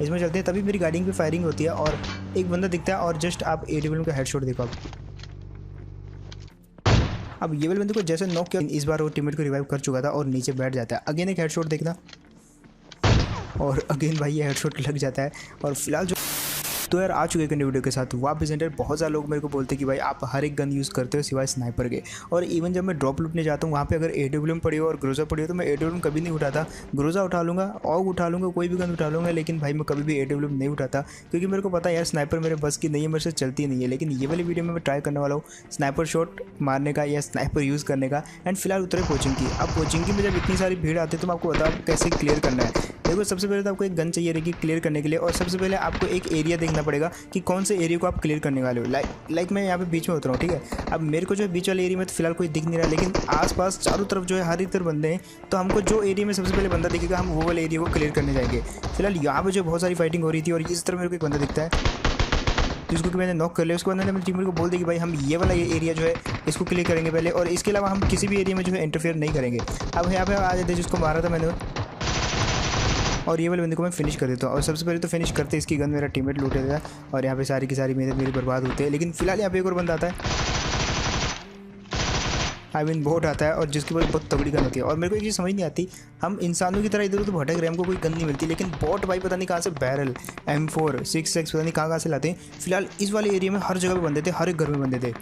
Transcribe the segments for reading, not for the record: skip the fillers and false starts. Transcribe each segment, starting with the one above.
इसमें चलते हैं। तभी मेरी गाड़ी पे फायरिंग होती है और एक बंदा दिखता है और जस्ट आप AWM का हेडशॉट देखो। अब ये वाले बंदे को जैसे नॉक किया, इस बार वो टीममेट को रिवाइव कर चुका था और नीचे बैठ जाता है। अगेन एक हेडशॉट देखना और अगेन भाई ये हेडशॉट लग जाता है। और फिलहाल जो तो यार आ चुके हैं वीडियो के साथ वापस सेंटर। बहुत सारे लोग मेरे को बोलते हैं कि भाई आप हर एक गन यूज़ करते हो सिवाय स्नाइपर के, और इवन जब मैं ड्रॉप लूटने जाता हूँ वहाँ पे अगर AWM पड़ी हो और ग्रोजा पड़ी हो तो मैं AWM कभी नहीं उठाता। ग्रोजा उठा लूँगा, ऑग उठा लूँगा, कोई भी गन उठा लूँगा, लेकिन भाई मैं कभी भी AWM नहीं उठाता क्योंकि मेरे को पता है यार स्नाइपर मेरे बस की नहीं है, मेरे से चलती नहीं है। लेकिन ये वाली वीडियो में मैं ट्राई करने वाला हूँ स्नाइपर शॉट मारने का या स्नाइपर यूज़ करने का। एंड फिलहाल उतरे कोचिंग की। अब कोचिंग की में जब इतनी सारी भीड़ आती है तो मैं आपको बताऊँ कैसे क्लियर करना है। देखो सबसे पहले तो आपको एक गन चाहिए रहेगी क्लियर करने के लिए, और सबसे पहले आपको एक एरिया देखना पड़ेगा कि कौन से एरिया को आप क्लियर करने वाले हो। लाइक मैं यहाँ पे बीच में उतरा हूँ, ठीक है। अब मेरे को जो है बीच वाले एरिया में तो फिलहाल कोई दिख नहीं रहा, लेकिन आसपास चारों तरफ जो है हर एक तरफ बंदे हैं। तो हमको जो एरिया में सबसे पहले बंदा दिखेगा हम वो वाले एरिया को क्लियर करने जाएंगे। फिलहाल यहाँ पे जो बहुत सारी फाइटिंग हो रही थी और इस तरफ मेरे को एक बंदा दिखता है जिसको कि मैंने नॉक कर लिया। उसके बाद मैंने अपनी टीम को बोल दिया कि भाई हम ये वाला एरिया जो है इसको क्लियर करेंगे पहले, और इसके अलावा हम किसी भी एरिया में जो है इंटरफेयर नहीं करेंगे। अब यहाँ पे आ जाते जिसको मारा था मैंने, और ये वाले बंदे को मैं फिनिश कर देता हूँ। और सबसे पहले तो फिनिश करते इसकी गन मेरा टीममेट लूट लेता है और यहाँ पे सारी की सारी मेरी बर्बाद होते हैं। लेकिन फिलहाल यहाँ पे एक और बंदा आता है, आई मीन बोट आता है, और जिसकी बहुत तगड़ी गन होती है। और मेरे को एक चीज़ समझ नहीं आती, हम इंसानों की तरह इधर उधर भटक रहे हैं, हमको कोई गन नहीं मिलती, लेकिन बॉट भाई पता नहीं कहाँ से बैरल M4 6x पता नहीं कहाँ से लाते हैं। फिलहाल इस वाले एरिया में हर जगह पे बंदे थे, हर एक घर में बंदे थे,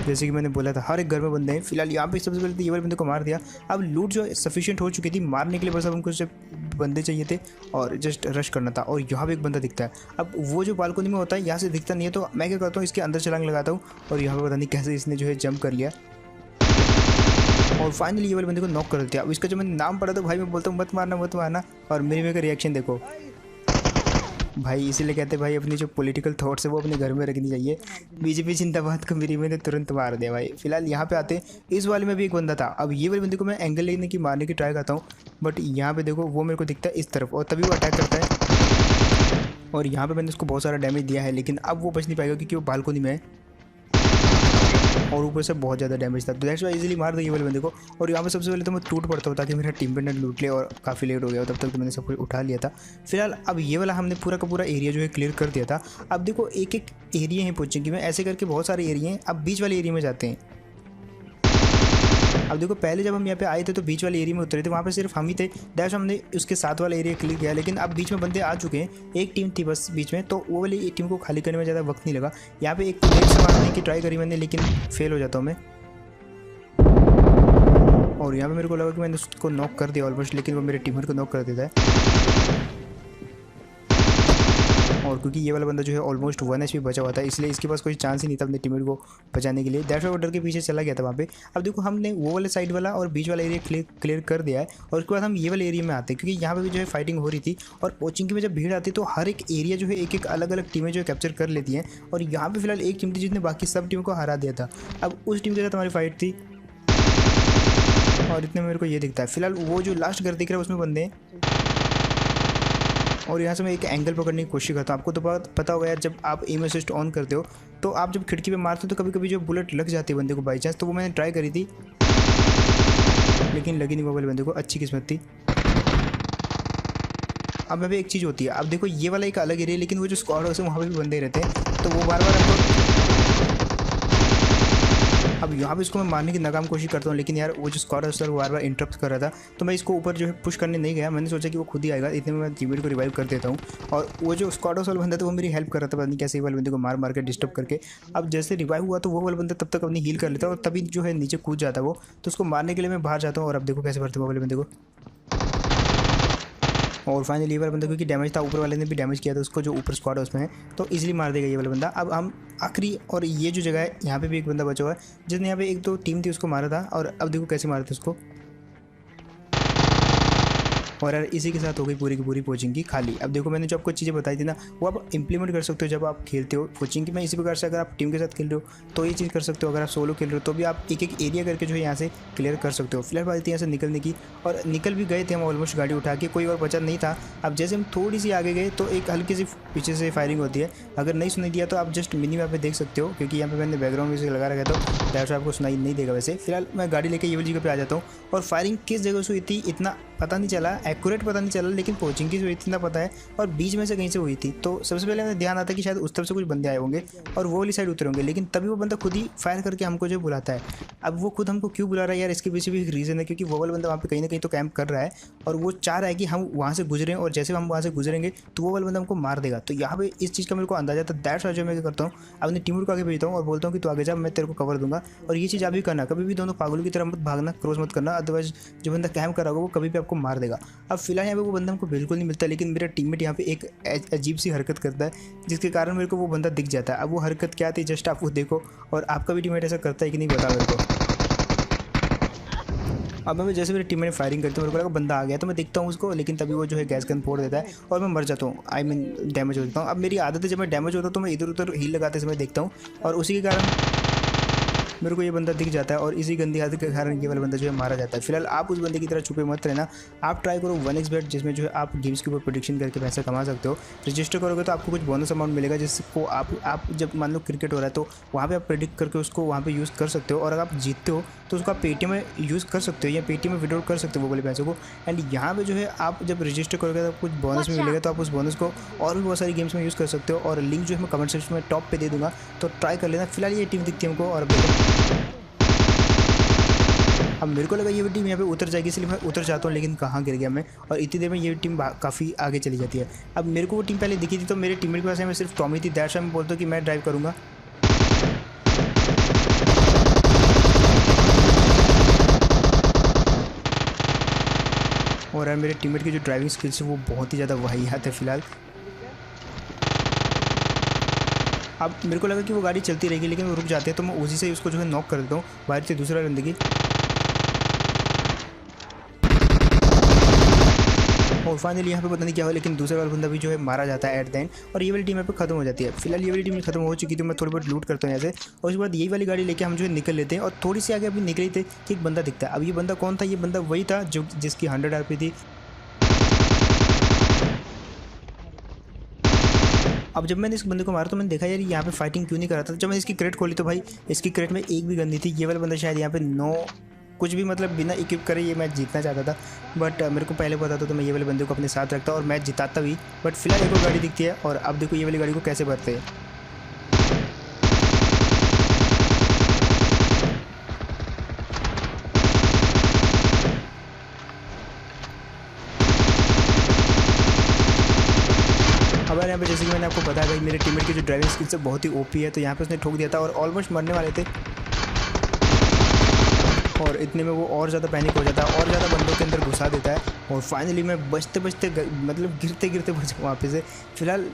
जैसे कि मैंने बोला था हर एक घर में बंदे हैं। फिलहाल यहाँ पे सबसे पहले तो ये वाले बंदे को मार दिया। अब लूट जो सफिशिएंट हो चुकी थी मारने के लिए, बस अब हमको सिर्फ बंदे चाहिए थे और जस्ट रश करना था। और यहाँ पे एक बंदा दिखता है। अब वो जो बालकनी में होता है यहाँ से दिखता नहीं है, तो मैं क्या करता हूँ इसके अंदर छलांग लगाता हूँ, और यहाँ पे पता नहीं कैसे इसने जो है जंप कर लिया और फाइनली ये वाले बंदे को नॉक कर दिया। अब इसका जो मैंने नाम पढ़ा तो भाई मैं बोलता हूँ मत मारना मत मारना, और मेरे का रिएक्शन देखो भाई। इसीलिए कहते हैं भाई अपनी जो पॉलिटिकल थॉट्स है वो अपने घर में रखनी चाहिए। BJP जिंदाबाद को मेरी मैंने तुरंत मार दिया भाई। फिलहाल यहाँ पे आते हैं, इस वाले में भी एक बंदा था। अब ये वाले बंदे को मैं एंगल लेने की मारने की ट्राई करता हूँ, बट यहाँ पे देखो वो मेरे को दिखता है इस तरफ, और तभी वो अटैक करता है। और यहाँ पे मैंने उसको बहुत सारा डैमेज दिया है, लेकिन अब वो बच नहीं पाएगा क्योंकि वो बालकोनी में है और ऊपर से बहुत ज़्यादा डैमेज था। तो दैट्स वाई इजीली मार दिया ये वाले बंदे को। और यहाँ पे सबसे पहले तो मैं टूट पड़ता हूँ ताकि मेरा टीम पे लूट ले, और काफ़ी लेट हो गया तब तक तो मैंने सब कुछ उठा लिया था। फिलहाल अब ये वाला हमने पूरा का पूरा एरिया जो है क्लियर कर दिया था। अब देखो एक एक एरिया है पहुँचेंगे में, ऐसे करके बहुत सारे एरिया हैं। अब बीच वाले एरिया में जाते हैं। अब देखो पहले जब हम यहाँ पे आए थे तो बीच वाले एरिया में उतरे थे, वहाँ पे सिर्फ हम ही थे, दैश हमने उसके साथ वाला एरिया क्लियर किया। लेकिन अब बीच में बंदे आ चुके हैं, एक टीम थी बस बीच में, तो वो वाली टीम को खाली करने में ज़्यादा वक्त नहीं लगा। यहाँ पे एक प्लेट से मारने की ट्राई करी मैंने, लेकिन फेल हो जाता हूँ मैं। और यहाँ पे मेरे को लगा कि मैंने उसको नॉक कर दिया ऑलमोस्ट, लेकिन वो मेरे टीममेट को नॉक कर देता है। और क्योंकि ये वाला बंदा जो है ऑलमोस्ट 1 HP बचा हुआ था, इसलिए इसके पास कोई चांस ही नहीं था अपने टीममेट को बचाने के लिए। दैट्स वाई वो डर के पीछे चला गया था वहाँ पे। अब देखो हमने वो वाले साइड वाला और बीच वाला एरिया क्लियर कर दिया है, और उसके बाद हम ये वाले एरिया में आते हैं क्योंकि यहाँ पे भी जो है फाइटिंग हो रही थी। और कोचिंग में जब भीड़ आती है तो हर एक एरिया जो है एक एक अलग अलग टीमें जो है कैप्चर कर लेती हैं। और यहाँ पर फिलहाल एक टीम थी जिसने बाकी सब टीमों को हरा दिया था। अब उस टीम के साथ हमारी फाइट थी, और इतने में मेरे को ये दिखता है। फिलहाल वो जो लास्ट घर दिख रहा है उसमें बंदे हैं, और यहाँ से मैं एक एंगल पकड़ने की कोशिश करता हूँ। आपको तो पता होगा यार, जब आप एम असिस्ट ऑन करते हो तो आप जब खिड़की पे मारते हो तो कभी कभी जो बुलेट लग जाती है बंदे को बाई चांस, तो वो मैंने ट्राई करी थी लेकिन लगी नहीं वो वाले बंदे को, अच्छी किस्मत थी। अब मैं भी एक चीज़ होती है, अब देखो ये वाला एक अलग एरिया, लेकिन वो जो स्क्वाड हाउस है वहाँ पर भी बंदे रहते हैं, तो वो बार बार हमको, अब यहाँ पे इसको मैं मारने की नाकाम कोशिश करता हूँ, लेकिन यार वो जो स्क्वाड हाउस वो बार बार इंटरप्ट कर रहा था, तो मैं इसको ऊपर जो है पुश करने नहीं गया। मैंने सोचा कि वो खुद ही आएगा, इतने में मैं टीममेट को रिवाइव कर देता हूँ। और वो जो स्क्वाड हाउस वाला बंदा था वो मेरी हेल्प कर रहा था, पता नहीं कैसे वाले बंदे को मार मार के डिस्टर्ब करके। अब जैसे रिवाइव हुआ तो वो वाला बंदा तब तक अपनी हील कर लेता है और तभी जो है नीचे कूद जाता है वो, तो उसको मारने के लिए मैं बाहर जाता हूँ। और अब देखो कैसे भरते वो वाले बंदे को, और फाइनली ये वाला बंदा क्योंकि डैमेज था, ऊपर वाले ने भी डैमेज किया था उसको जो ऊपर स्क्वाड है उसमें है, तो इजीली मार देगा ये वाला बंदा। अब हम आखिरी, और ये जो जगह है यहाँ पे भी एक बंदा बचा हुआ है जिसने यहाँ पे एक दो टीम थी उसको मारा था, और अब देखो कैसे मारा था उसको। और यार इसी के साथ हो गई पूरी की पूरी कोचिंग की खाली। अब देखो मैंने जो आपको चीज़ें बताई थी ना वो आप इंप्लीमेंट कर सकते हो जब आप खेलते हो कोचिंग की। मैं इसी प्रकार से अगर आप टीम के साथ खेल रहे हो तो ये चीज़ कर सकते हो, अगर आप सोलो खेल रहे हो तो भी आप एक एक एरिया करके जो है यहाँ से क्लियर कर सकते हो। फिलहाल बात थी यहाँ से निकलने की, और निकल भी गए थे हम ऑलमोस्ट गाड़ी उठा के, कोई और बचा नहीं था। अब जैसे हम थोड़ी सी आगे गए तो एक हल्की सी पीछे से फायरिंग होती है, अगर नहीं सुनाई दिया तो आप जस्ट मिनी मैप पे देख सकते हो क्योंकि यहाँ पे मैंने बैकग्राउंड म्यूजिक लगा रखा था, तो दैट्स आपको सुनाई नहीं देगा। वैसे फिलहाल मैं गाड़ी लेके ये वाली जगह पे आ जाता हूँ, और फायरिंग किस जगह से हुई थी इतना पता नहीं चला, एक्यूरेट पता नहीं चला, लेकिन पोचिंग की हुई थी इतना पता है, और बीच में से कहीं से हुई थी। तो सबसे पहले हमें ध्यान आता है कि शायद उस तरफ से कुछ बंदे आए होंगे और वो वाली साइड उतरे होंगे, लेकिन तभी वो बंदा खुद ही फायर करके हमको जो बुलाता है। अब वो खुद हमको क्यों बुला रहा है यार, इसके पीछे भी एक रीज़न है, क्योंकि वो वाला बंदा वहाँ पे कहीं ना कहीं तो कैंप कर रहा है और वो चाह रहा है कि हम वहाँ से गुजरें, और जैसे हम वहाँ से गुजरेंगे तो वो वाला बंदा हमको मार देगा। तो यहाँ पे इस चीज़ का मेरे को अंदाजा था। दैट्स व्हाई जो मैं क्या करता हूँ, अपनी टीम को आगे भेजता हूँ और बोलता हूँ कि तू आगे जा, मैं तेरे को कवर दूंगा। और ये चीज़ आप भी करना, कभी भी दोनों पागलों की तरह मत भागना, क्रॉस मत करना, अदरवाइज जो बंदा कैम्प कर रहा होगा वो कभी भी आपको मार देगा। अब फिलहाल यहाँ पे वो बंदा हमको बिल्कुल नहीं मिलता, लेकिन मेरा टीममेट यहाँ पे एक अजीब सी हरकत करता है जिसके कारण मेरे को वो बंदा दिख जाता है। अब वो हरकत क्या थी जस्ट आप वो देखो, और आपका भी टीममेट ऐसा करता है कि नहीं बता मेरे को। अब मैं जैसे मेरे टीममेट फायरिंग करते हैं, मेरे को लगा बंदा आ गया, तो मैं देखता हूँ उसको, लेकिन तभी वो जो है गैस गन फोड़ देता है और मैं मर जाता हूँ, आई मीन डैमेज हो जाता हूँ। अब मेरी आदत है जब मैं डैमेज होता हूँ तो मैं इधर उधर हील लगाते समय देखता हूँ, और उसी के कारण मेरे को ये बंदा दिख जाता है, और इसी गंदी आदत के कारण ये वाला बंदा जो है मारा जाता है। फिलहाल आप उस बंदे की तरह छुपे मत रहना, आप ट्राई करो 1xbet, जिसमें जो है आप गेम्स के ऊपर प्रेडिक्शन करके पैसा कमा सकते हो। रजिस्टर करोगे तो आपको कुछ बोनस अमाउंट मिलेगा, जिसको आप जब मान लो क्रिकेट हो रहा है तो वहाँ पे आप प्रेडिक्ट करके उसको वहाँ पे यूज़ कर सकते हो, और अगर आप जीतते हो तो उसको आप पेटीएम में यूज़ कर सकते हो या पेटीएम में विड्रॉ कर सकते हो वो वाले पैसों को। एंड यहाँ पे जो है आप जब रजिस्टर करोगे तो कुछ बोनस में मिलेगा, तो आप उस बोनस को और भी बहुत सारी गेम्स में यूज़ कर सकते हो, और लिंक जो है मैं कमेंट सेक्शन में टॉप पे दे दूँगा, तो ट्राई कर लेना। फिलहाल ये टीम दिखती है हमको, और अब मेरे को लगा ये टीम यहाँ पे उतर जाएगी, इसलिए मैं उतर जाता हूँ, लेकिन कहाँ गिर गया मैं, और इतनी देर में ये टीम काफ़ी आगे चली जाती है। अब मेरे को वो टीम पहले दिखी थी, तो मेरे टीममेट के पास मैं सिर्फ टॉमी थी, दैट्स व्हाई मैं बोलता हूँ कि मैं ड्राइव करूँगा। और यार मेरे टीममेट की जो ड्राइविंग स्किल्स है वो बहुत ही ज़्यादा वाहियात है फिलहाल। अब मेरे को लगा कि वो गाड़ी चलती रहेगी, लेकिन वो रुक जाते हैं, तो मैं उसी से उसको जो है नॉक कर देता हूँ बाहर से दूसरा बंदगी। और फाइनली यहाँ पे पता नहीं क्या हुआ, लेकिन दूसरा वाला बंदा भी जो है मारा जाता है एट द एंड, और ये वाली टीम यहाँ पे खत्म हो जाती है। फिलहाल ये वाली टीम खत्म हो चुकी थी, मैं थोड़ी बहुत लूट करता हूँ यहाँ से, और उसके बाद यही वाली गाड़ी लेके हम जो है निकल लेते हैं। और थोड़ी सी आगे अभी निकले थे कि एक बंदा दिखता है। अब ये बंदा कौन था, ये बंदा वही था जो जिसकी 100 RP थी। अब जब मैंने इस बंदे को मारा तो मैंने देखा यार यहाँ पे फाइटिंग क्यों नहीं कर रहा था। जब मैंने इसकी क्रेट खोली तो भाई इसकी क्रेट में एक भी गन नहीं थी। ये वाला बंदा शायद यहाँ पे कुछ भी मतलब बिना इक्विप करे ये मैच जीतना चाहता था, बट मेरे को पहले पता था तो मैं ये वाले बंदे को अपने साथ रखता और मैच जिताता भी। बट फिलहाल एक और गाड़ी दिखती है, और अब देखो ये वाली गाड़ी को कैसे भरते हैं। अब यहाँ पे जैसे कि मैंने आपको बताया भाई मेरे टीममेट की जो ड्राइविंग स्किल्स है बहुत ही ओपी है, तो यहाँ पे उसने ठोक दिया था और ऑलमोस्ट मरने वाले थे, और इतने में वो और ज़्यादा पैनिक हो जाता है और ज़्यादा बंदों के अंदर घुसा देता है, और फाइनली मैं बचते बचते मतलब गिरते गिरते बच वहाँ पे से। फिलहाल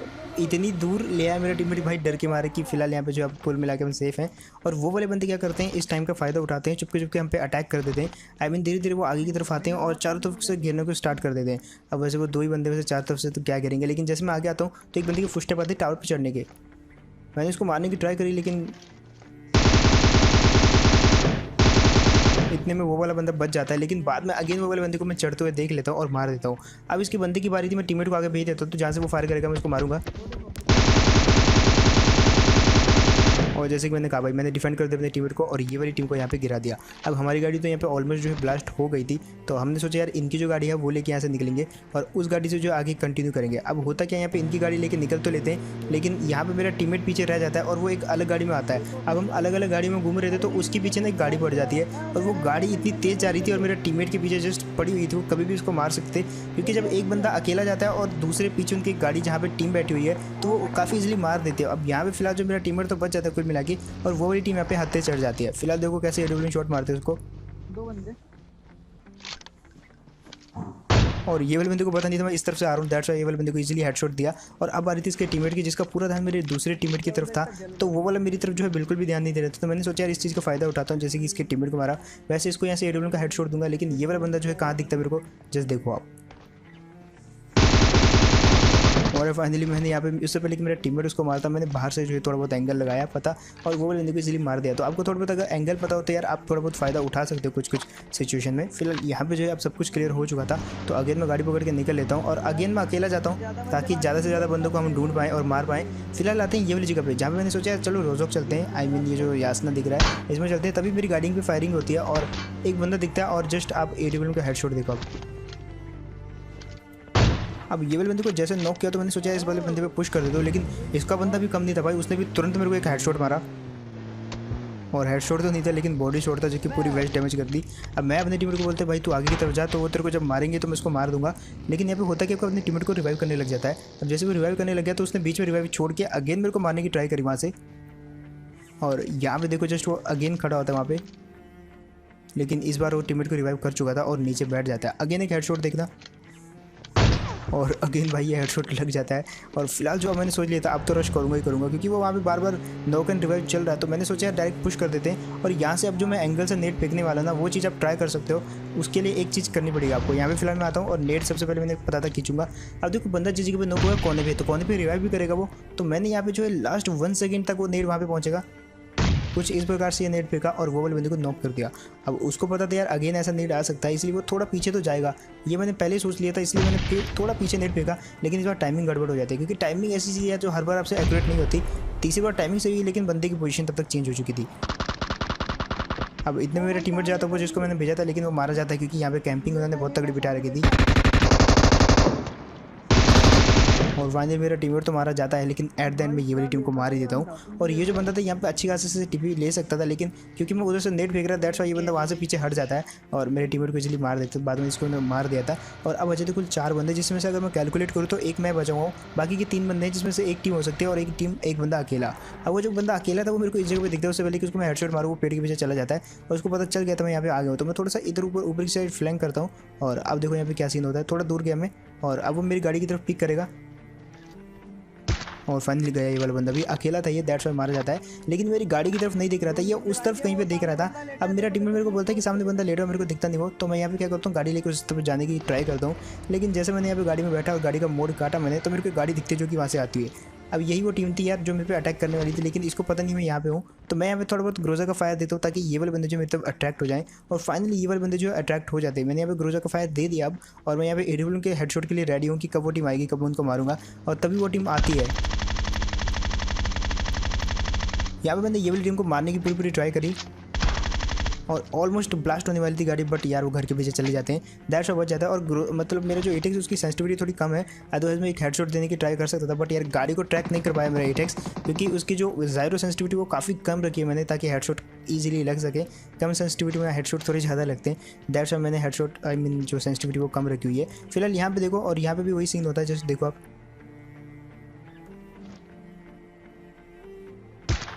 इतनी दूर ले आया मेरा टीममेट भाई डर के मारे कि फिलहाल यहाँ पे जो अब कुल मिला के हम सेफ हैं। और वो वाले बंदे क्या करते हैं, इस टाइम का फ़ायदा उठाते हैं, चुपके चुपके हम पे अटैक कर देते हैं। आई मीन धीरे धीरे वो आगे की तरफ आते हैं और चारों तरफ से गिरने को स्टार्ट कर देते हैं। अब वैसे वो दो ही बंदे वैसे चार तरफ से तो क्या गिरेंगे, लेकिन जैसे मैं आगे आता हूँ तो एक बंदे के फुटस्टेप आते हैं टावर पर चढ़ने के। मैंने उसको मारने की ट्राई करी, लेकिन इतने में वो वाला बंदा बच जाता है। लेकिन बाद में अगेन वो वाले बंदे को मैं चढ़ते हुए देख लेता हूँ और मार देता हूँ। अब इसकी बंदे की बारी थी, मैं टीममेट को आगे भेज देता हूँ, तो जहाँ से वो फायर करेगा मैं उसको मारूंगा। और जैसे कि मैंने कहा भाई मैंने डिफेंड कर दिया अपने टीममेट को, और ये वाली टीम को यहाँ पे गिरा दिया। अब हमारी गाड़ी तो यहाँ पे ऑलमोस्ट जो है ब्लास्ट हो गई थी, तो हमने सोचा यार इनकी जो गाड़ी है वो लेके यहाँ से निकलेंगे और उस गाड़ी से जो आगे कंटिन्यू करेंगे। अब होता क्या यहाँ पे इनकी गाड़ी लेके निकल तो लेते हैं, लेकिन यहाँ पे मेरा टीममेट पीछे रह जाता है और वो एक अलग गाड़ी में आता है। अब हम अलग अलग गाड़ी में घूम रहे थे तो उसके पीछे ना एक गाड़ी पड़ जाती है, और वो गाड़ी इतनी तेज़ जा रही थी और मेरा टीममेट के पीछे जस्ट पड़ी हुई थी। वो कभी भी उसको मार सकते, क्योंकि जब एक बंदा अकेला जाता है और दूसरे पीछे उनकी गाड़ी जहाँ पे टीम बैठी हुई है तो वो काफ़ी इजीली मार देते हैं। अब यहाँ पे फिलहाल जो मेरा टीममेट तो बच जाता है कुल मिला के, और वो वाली टीम यहाँ पे हत्थे चढ़ जाती है। फिलहाल देखो कैसे एडब्ल्यू शॉट मारते हैं उसको, दो बंदे, और ये वाले बंदे को पता नहीं था मैं इस तरफ से आ रहा हूँ, दैट्स व्हाई ये वाले बंदे को इजीली हेडशॉट दिया। और अब आ रही थी इसके टीममेट की, जिसका पूरा ध्यान मेरे दूसरे टीममेट की तरफ था, तो वो वाला मेरी तरफ जो है बिल्कुल भी ध्यान नहीं दे रहा था। तो मैंने सोचा यार इस चीज़ का फायदा उठाता हूँ, जैसे कि इसके टीममेट को मारा वैसे इसको यहाँ से एडब्ल्यू का हेडशॉट दूंगा। लेकिन ये वाला बंदा जो है कहाँ दिखता है मेरे को, जस्ट देखो आप। और फाइनली मैंने यहाँ पे उससे पहले कि मेरा टीममेट उसको मारता, मैंने बाहर से जो है थोड़ा बहुत एंगल लगाया पता, और वो वाले बंदे को इजीली मार दिया। तो आपको थोड़ा बहुत अगर एंगल पता हो तो यार आप थोड़ा बहुत फ़ायदा उठा सकते हो कुछ कुछ सिचुएशन में। फिलहाल यहाँ पे जो है अब सब कुछ क्लियर हो चुका था, तो अगेन मैं गाड़ी पकड़ के निकल लेता हूँ, और अगेन मैं अकेला जाता हूँ ताकि ज़्यादा से ज़्यादा बंदों को हम ढूंढ पाएँ और मार पाएँ। फिलहाल आते हैं ये वाली जगह पे जहाँ पे मैंने सोचा चलो रोजोक चलते हैं, आई मीन ये जो यासना दिख रहा है इसमें चलते हैं। तभी मेरी गाड़ी पे फायरिंग होती है और एक बंदा दिखता है, और जस्ट आप एडब्ल्यू का हेडशॉट देखो आप। अब ये वाले बंदे को जैसे नॉक किया तो मैंने सोचा इस वाले बंदे पे पुश कर देता हूँ, लेकिन इसका बंदा भी कम नहीं था भाई, उसने भी तुरंत मेरे को एक हेडशॉट मारा। और हेडशॉट तो नहीं था लेकिन बॉडी शॉट था जो कि पूरी वेस्ट डैमेज कर दी। अब मैं अपने टीममेट को बोलते भाई तू आगे की तरफ जा, तो वो तेरे को जब मारेंगे तो मैं उसको मार दूंगा। लेकिन यहाँ पे होता है कि आपको अपने टीममेट को रिवाइव करने लग जाता है। अब जैसे वो रिवाइव करने लग गया तो उसने बीच में रिवाइव छोड़ के अगेन मेरे को मारने की ट्राई करी वहाँ से। और यहाँ पे देखो जस्ट वो अगेन खड़ा होता है वहाँ पे, लेकिन इस बार वो टीममेट को रिवाइव कर चुका था और नीचे बैठ जाता है। अगेन एक हेडशॉट देखना, और अगेन भाई ये हेडशॉट लग जाता है। और फिलहाल जो मैंने सोच लिया था अब तो रश करूँगा ही करूँगा, क्योंकि वो वहाँ पे बार बार नॉक एंड रिवाइव चल रहा है। तो मैंने सोचा डायरेक्ट पुश कर देते हैं। और यहाँ से अब जो मैं एंगल से नेट फेंकने वाला ना वो चीज़ आप ट्राई कर सकते हो। उसके लिए एक चीज़ करनी पड़ेगी आपको। यहाँ पे फिलहाल मैं आता हूँ और नेट सबसे पहले मैंने पता था खींचूंगा। अब देखो बंदा जिस जगह पे नॉक हुआ है कोने पे, तो कोने पे रिवाइव भी करेगा वो। तो मैंने यहाँ पे जो है लास्ट 1 सेकेंड तक वो नेट वहाँ पे पहुँचेगा, कुछ इस प्रकार से ये नेट फेंका और वो वाले बंदे को नॉक कर दिया। अब उसको पता था यार अगेन ऐसा नेट आ सकता है, इसलिए वो थोड़ा पीछे तो जाएगा, ये मैंने पहले ही सोच लिया था, इसलिए मैंने थोड़ा पीछे नेट फेंका। लेकिन इस बार टाइमिंग गड़बड़ हो जाती है, क्योंकि टाइमिंग ऐसी चीज़ है जो हर बार आपसे एक्यूरेट नहीं होती। तीसरी बार टाइमिंग सही हुई लेकिन बंदे की पोजीशन तब तक चेंज हो चुकी थी। अब इतने में मेरा टीममेट जाता वो जिसको मैंने भेजा था, लेकिन वो मारा जाता है क्योंकि यहाँ पे कैंपिंग उन्होंने बहुत तगड़ी बिठा रखी थी। और फाइनली मेरा टीममेट तो मारा जाता है, लेकिन एट द एंड में ये वाली टीम को मार ही देता हूँ। और ये जो बंदा था यहाँ पे अच्छी खासी से टीपी ले सकता था, लेकिन क्योंकि मैं उधर से नेट फेंक रहा था दैट्स वाई ये बंदा वहाँ से पीछे हट जाता है और मेरे टीममेट को इजीली मार देता है। बाद में इसको मार दिया था। और अब बचे थे कुल 4 बंदे, जिसमें से अगर मैं कैलकुलेट करूँ तो एक मैं बचा हुआ, बाकी के 3 बंदे हैं जिसमें से एक टीम हो सकती है और एक बंदा अकेला। अब वो जो बंदा अकेला था वो मेरे को इस जगह पे दिखता है, उससे पहले कि उसको मैं हेडशॉट मारूँ वो पेड़ के पीछे चला जाता है और उसको पता चल गया था मैं यहाँ पे आ गया हूँ। तो मैं थोड़ा सा इधर ऊपर की साइड फ्लैंक करता हूँ। और अब देखो यहाँ पे क्या सीन होता है, थोड़ा दूर गया मैं और अब वो मेरी गाड़ी की तरफ पिक करेगा। और फाइनली गया ये वाला बंदा भी, अकेला था ये दैट्स वाई मारा जाता है। लेकिन मेरी गाड़ी की तरफ नहीं देख रहा था, ये उस तरफ कहीं पे देख रहा था। अब मेरा टीममेट मेरे को बोलता है कि सामने बंदा लेट हो, मेरे को दिखता नहीं वो। तो मैं यहाँ पे क्या करता हूँ, गाड़ी लेकर उस तरफ जाने की ट्राई करता हूँ। लेकिन जैसे मैंने यहाँ पे गाड़ी में बैठा और गाड़ी का मोड़ काटा मैंने, तो मेरे को गाड़ी दिखती है जो कि वहाँ से आती है। अब यही वो टीम थी यार जो मेरे पे अटैक करने वाली थी, लेकिन इसको पता नहीं मैं यहाँ पे हूँ। तो मैं यहाँ पे थोड़ा बहुत ग्रोजा का फायर देता हूँ ताकि ये वाले बंदे जो मेरे तरफ अट्रैक्ट हो जाएं। और फाइनली ये वाले बंदे जो अट्रैक्ट हो जाते हैं। मैंने यहाँ पे ग्रोजा का फायर दे दिया अब, और मैं यहाँ पे एडब्ल्यू के हेडशॉट के लिए रेडी हूँ कि कब वो टीम आएगी, कब उनको मारूंगा। और तभी वो टीम आती है। यहाँ पे मैंने ये वाली टीम को मारने की पूरी ट्राई करी और ऑलमोस्ट ब्लास्ट होने वाली थी गाड़ी, बट यार वो घर के पीछे चले जाते हैं, दैट्स बच जाता है। और मतलब मेरा जो एटेक्स उसकी सेंसिटिविटी थोड़ी कम है, अदरवाइज मैं एक हेडशॉट देने की ट्राई कर सकता था, बट यार गाड़ी को ट्रैक नहीं कर पाया मेरा एटेक्स, क्योंकि उसकी जो ज़ायरो सेंसिटिविटी वो काफ़ी कम रखी है मैंने, ताकि हेडशॉट ईजिली लग सके। कम सेंसिटिविटी में हेडशॉट थोड़ी ज़्यादा लगते हैं, दैट्स वाई मैंने हेडशॉट जो सेंसिटिविटी वो कम रखी हुई है। फिलहाल यहाँ पे देखो, और यहाँ पे भी वही सीन होता है जैसे देखो आप।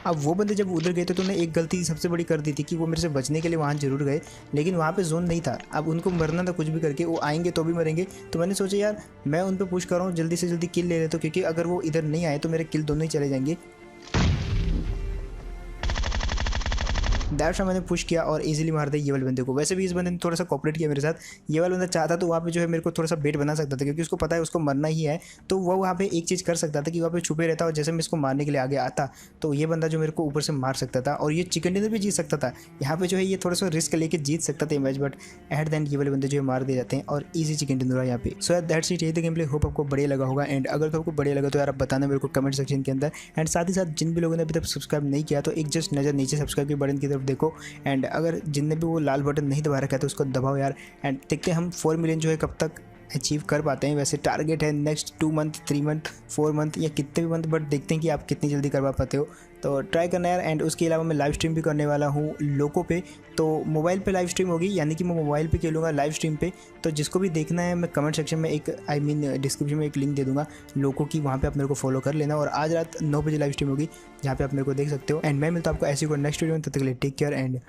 अब वो बंदे जब उधर गए थे तो उन्हें एक गलती सबसे बड़ी कर दी थी कि वो मेरे से बचने के लिए वहाँ जरूर गए, लेकिन वहाँ पे जोन नहीं था। अब उनको मरना था कुछ भी करके, वो आएंगे तो भी मरेंगे। तो मैंने सोचा यार मैं उन पर पुश कर रहा हूँ, जल्दी से जल्दी किल ले लेता हूँ, क्योंकि अगर वो इधर नहीं आए तो मेरे किल दोनों ही चले जाएंगे। दैट्स वाई मैंने पुश किया और इजीली मार दिया ये वाले बंदे को। वैसे भी इस बंदे ने थोड़ा सा कॉपरेट किया मेरे साथ। ये वाला बंदा चाहता तो वहाँ पे जो है मेरे को थोड़ा सा बेट बना सकता था, क्योंकि उसको पता है उसको मरना ही है। तो वो वहाँ पे एक चीज़ कर सकता था कि वहाँ पे छुपे रहता, और जैसे मैं इसको मारने के लिए आगे आता तो ये बंदा जो मेरे को ऊपर से मार सकता था और ये चिकन डिनर भी जीत सकता था। यहाँ पे जो है ये थोड़ा सा रिस्क लेके जीत सकता था match, but at the end ये वाले बंदे जो है मार दिए जाते हैं और ईजी चिकन डिनर है यहाँ पे। सो दैट्स इट, यही था गेम प्ले। होप आपको बढ़िया लगा होगा, एंड अगर तो आपको बढ़िया लगा तो यार आप बताना मेरे को कमेंट सेक्शन के अंदर। एंड साथ ही साथ जिन भी लोगों ने अभी तक सब्सक्राइब नहीं किया तो एक जस्ट नज़र नीचे सब्सक्राइब के बटन की तरफ देखो, एंड अगर जिनने भी वो लाल बटन नहीं दबा रखा है तो उसको दबाओ यार। एंड देखते हैं हम 4 मिलियन जो है कब तक अचीव कर पाते हैं। वैसे टारगेट है नेक्स्ट 2 मंथ, 3 मंथ, 4 मंथ या कितने भी मंथ, बट देखते हैं कि आप कितनी जल्दी करवा पाते हो, तो ट्राई करना यार। एंड उसके अलावा मैं लाइव स्ट्रीम भी करने वाला हूँ लोको पे, तो मोबाइल पे लाइव स्ट्रीम होगी, यानी कि मैं मोबाइल पे खेलूँगा लाइव स्ट्रीम पे। तो जिसको भी देखना है मैं कमेंट सेक्शन में एक डिस्क्रिप्शन में एक लिंक दे दूँगा लोको की, वहाँ पे आप मेरे को फॉलो कर लेना। और आज रात 9 बजे लाइव स्ट्रीम होगी जहाँ पे आप मेरे को देख सकते हो। एंड मैं मिलता हूँ आपको ऐसी कोई नेक्स्ट वीडियो में, तब तक के लिए टेक केयर एंड